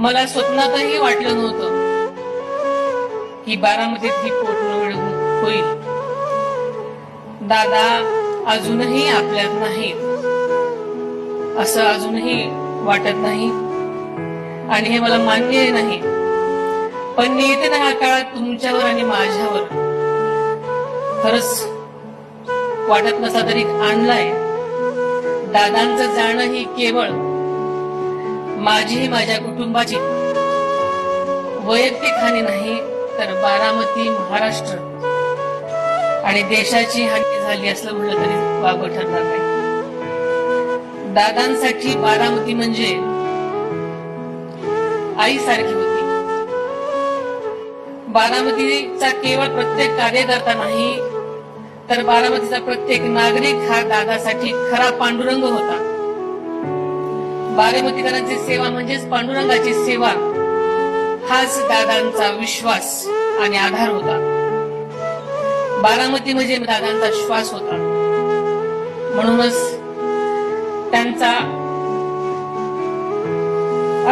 मला स्वप्नातही वाटलं नव्हतं की बारामतीत ही पोटनिवडणूक होईल. दादा अजूनही आपल्यात नाहीत असं अजूनही वाटत नाही आणि हे मला मान्य नाही. पण येत्या ह्या काळात तुमच्यावर आणि माझ्यावर खरंच वाटत नसा तरी आणलाय. दादांचं जाणं ही केवळ माझी माझ्या कुटुंबाची वैयक्तिक हानी नाही तर बारामती, महाराष्ट्र आणि देशाची हानी झाली असं म्हटलं तरी वावगं ठरणार नाही. दादांसाठी बारामती म्हणजे आई सारखी होती. बारामतीचा केवळ प्रत्येक कार्यकर्ता नाही तर बारामतीचा प्रत्येक नागरिक हा दादासाठी खरा पांडुरंग होता. बारामतीकरांची सेवा म्हणजेच पांडुरंगाची सेवा हाच दादांचा विश्वास आणि आधार होता. बारामती म्हणजे दादांचा श्वास होता. म्हणूनच त्यांचा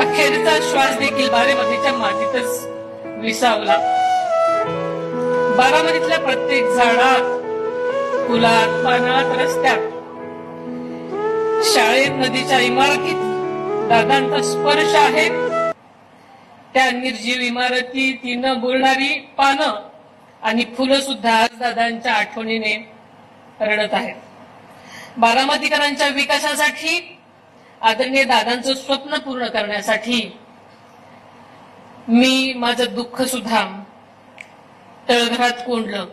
अखेरचा श्वास देखील बारामतीच्या मातीतच विसावला. बारामतीतल्या प्रत्येक झाडात, फुलात, पानात, रस्त्यात, शाळेत, नदीच्या इमारतीत दादांचा स्पर्श आहे. त्या निर्जीव इमारती, ती न बोलणारी पानं आणि फुलं सुद्धा आज दादांच्या आठवणीने रडत आहेत. बारामतीकरांच्या विकासासाठी, आदरणीय दादांचं स्वप्न पूर्ण करण्यासाठी मी माझं दुःख सुद्धा तळघरात कोंडलं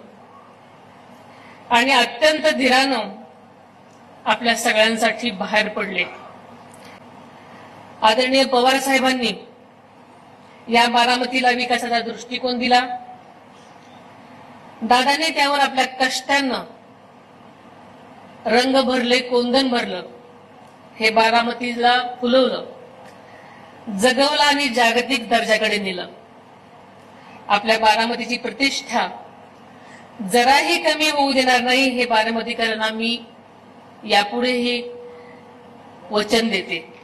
आणि अत्यंत धीरानं आपल्या सगळ्यांसाठी बाहेर पडले. आदरणीय पवार साहेबांनी या बारामतीला विकासाचा दृष्टिकोन दिला. दादाने त्यावर आपल्या कष्टानं रंग भरले, कोंदण भरलं. हे बारामतीला फुलवलं, जगवलं आणि जागतिक दर्जाकडे नेलं. आपल्या बारामतीची प्रतिष्ठा जराही कमी होऊ देणार नाही हे बारामतीकरांना मी यापुढेही वचन देते.